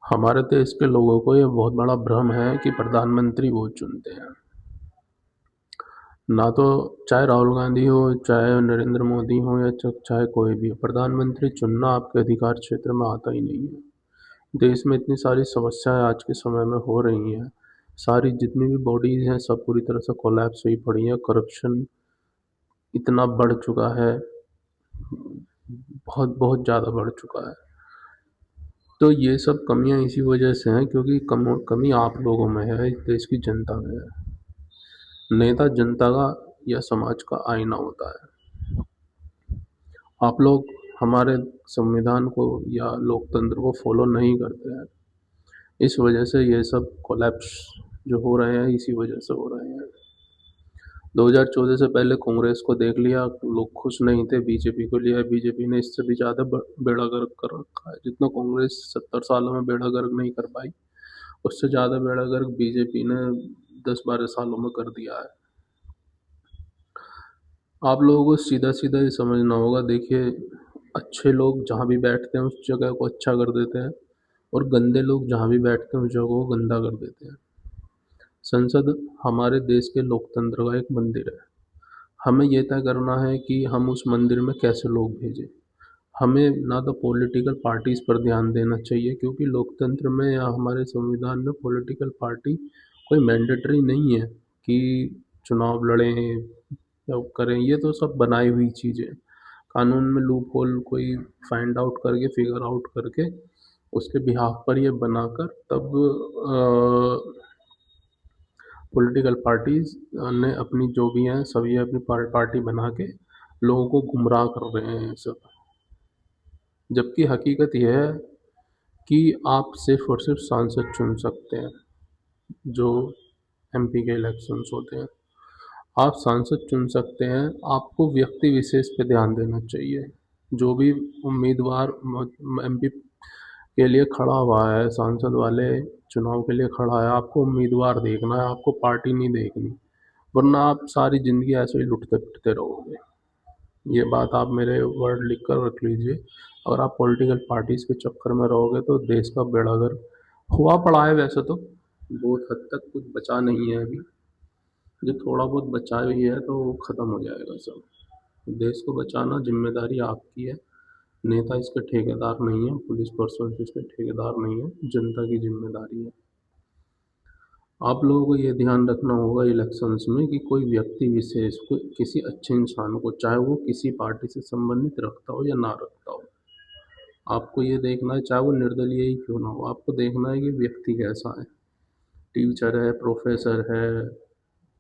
हमारे देश के लोगों को ये बहुत बड़ा भ्रम है कि प्रधानमंत्री वो चुनते हैं। ना तो चाहे राहुल गांधी हो, चाहे नरेंद्र मोदी हो या चाहे कोई भी हो, प्रधानमंत्री चुनना आपके अधिकार क्षेत्र में आता ही नहीं है। देश में इतनी सारी समस्याएं आज के समय में हो रही हैं, सारी जितनी भी बॉडीज हैं सब पूरी तरह से कोलैप्स हुई पड़ी हैं। करप्शन इतना बढ़ चुका है, बहुत बहुत ज़्यादा बढ़ चुका है। तो ये सब कमियां इसी वजह से हैं क्योंकि कमी आप लोगों में है, इस देश की जनता में है। नेता जनता का या समाज का आईना होता है। आप लोग हमारे संविधान को या लोकतंत्र को फॉलो नहीं करते हैं, इस वजह से ये सब कोलैप्स जो हो रहे हैं इसी वजह से हो रहे हैं। 2014 से पहले कांग्रेस को देख लिया, लोग खुश नहीं थे, बीजेपी को लिया, बीजेपी ने इससे भी ज़्यादा बेड़ा गर्क कर रखा है। जितना कांग्रेस 70 सालों में बेड़ा गर्क नहीं कर पाई, उससे ज़्यादा बेड़ा गर्क बीजेपी ने 10-12 सालों में कर दिया है। आप लोगों को सीधा सीधा ये समझना होगा। देखिए, अच्छे लोग जहाँ भी बैठते हैं उस जगह को अच्छा कर देते हैं, और गंदे लोग जहाँ भी बैठते हैं उस जगह को गंदा कर देते हैं। संसद हमारे देश के लोकतंत्र का एक मंदिर है। हमें ये तय करना है कि हम उस मंदिर में कैसे लोग भेजें। हमें ना तो पॉलिटिकल पार्टीज़ पर ध्यान देना चाहिए, क्योंकि लोकतंत्र में या हमारे संविधान में पॉलिटिकल पार्टी कोई मैंडेटरी नहीं है कि चुनाव लड़ें या करें। ये तो सब बनाई हुई चीज़ें हैं। कानून में लूप होल कोई फाइंड आउट करके, फिगर आउट करके, उसके बिहाफ पर ये बनाकर तब पॉलिटिकल पार्टीज ने अपनी जो भी हैं सभी अपनी पार्टी बना के लोगों को गुमराह कर रहे हैं सब। जबकि हकीकत यह है कि आप सिर्फ और सिर्फ सांसद चुन सकते हैं। जो एमपी के इलेक्शंस होते हैं, आप सांसद चुन सकते हैं। आपको व्यक्ति विशेष पे ध्यान देना चाहिए। जो भी उम्मीदवार एमपी के लिए खड़ा हुआ है, सांसद वाले चुनाव के लिए खड़ा है, आपको उम्मीदवार देखना है, आपको पार्टी नहीं देखनी। वरना आप सारी ज़िंदगी ऐसे ही लुटते पिटते रहोगे। ये बात आप मेरे वर्ड लिख कर रख लीजिए। अगर आप पॉलिटिकल पार्टीज़ के चक्कर में रहोगे तो देश का बेड़ा गर्क हुआ पड़ा है। वैसे तो बहुत हद तक कुछ बचा नहीं है अभी, जो थोड़ा बहुत बचा ही है तो वो ख़त्म हो जाएगा सब। देश को बचाना जिम्मेदारी आपकी है। नेता इसके ठेकेदार नहीं है, पुलिस पर्सन इसके ठेकेदार नहीं है, जनता की जिम्मेदारी है। आप लोगों को ये ध्यान रखना होगा इलेक्शंस में कि कोई व्यक्ति विशेष को, किसी अच्छे इंसान को, चाहे वो किसी पार्टी से संबंधित रखता हो या ना रखता हो, आपको ये देखना है, चाहे वो निर्दलीय ही क्यों ना हो, आपको देखना है कि व्यक्ति कैसा है। टीचर है, प्रोफेसर है,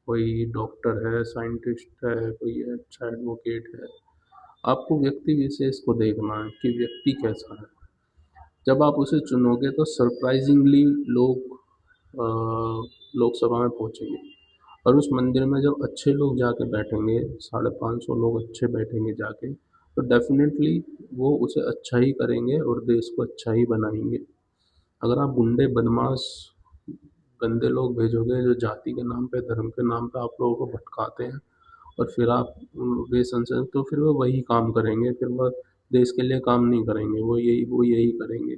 कोई डॉक्टर है, साइंटिस्ट है, कोई अच्छा एडवोकेट है। आपको व्यक्ति विशेष को देखना है कि व्यक्ति कैसा है। जब आप उसे चुनोगे तो सरप्राइजिंगली लोग लोकसभा में पहुंचेंगे। और उस मंदिर में जब अच्छे लोग जाके बैठेंगे, 550 लोग अच्छे बैठेंगे जाके, तो डेफिनेटली वो उसे अच्छा ही करेंगे और देश को अच्छा ही बनाएंगे। अगर आप गुंडे, बदमाश, गंदे लोग भेजोगे जो जाति के नाम पे, धर्म के नाम पे आप लोगों को भटकाते हैं, और फिर आप वे संसद, तो फिर वो वही काम करेंगे, फिर वो देश के लिए काम नहीं करेंगे, वो यही करेंगे।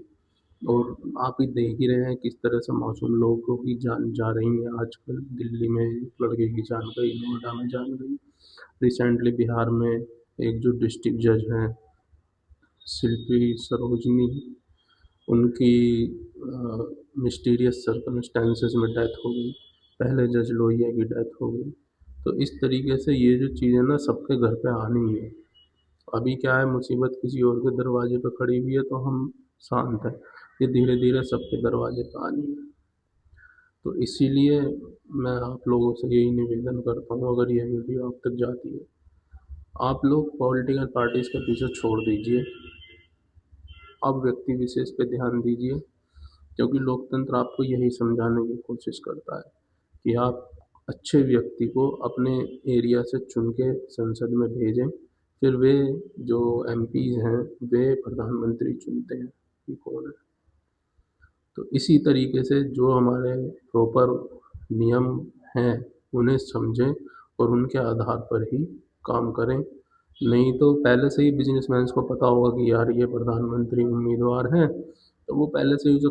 और आप ही देख ही रहे हैं किस तरह से मासूम लोगों की जान जा रही है आजकल। दिल्ली में एक लड़के की जान गई, नोएडा में जान गई, रिसेंटली बिहार में एक जो डिस्ट्रिक्ट जज हैं शिल्पी सरोजनी, उनकी मिस्टीरियस सर्कमस्टेंसेस में डेथ हो गई। पहले जज लोहिया की डेथ हो गई। तो इस तरीके से ये जो चीज़ें ना सबके घर पे आनी है। अभी क्या है, मुसीबत किसी और के दरवाजे पे खड़ी हुई है तो हम शांत हैं। ये धीरे धीरे सबके दरवाजे पे आनी है। तो इसीलिए मैं आप लोगों से यही निवेदन करता हूँ, अगर ये वीडियो आप तक जाती है, आप लोग पॉलिटिकल पार्टीज़ के पीछे छोड़ दीजिए, आप व्यक्ति विशेष पे ध्यान दीजिए। क्योंकि लोकतंत्र आपको यही समझाने की कोशिश करता है कि आप अच्छे व्यक्ति को अपने एरिया से चुन के संसद में भेजें, फिर वे जो एमपीज़ हैं वे प्रधानमंत्री चुनते हैं कि कौन है। तो इसी तरीके से जो हमारे प्रॉपर नियम हैं उन्हें समझें और उनके आधार पर ही काम करें। नहीं तो पहले से ही बिजनेसमैन को पता होगा कि यार ये प्रधानमंत्री उम्मीदवार हैं, तो वो पहले से ही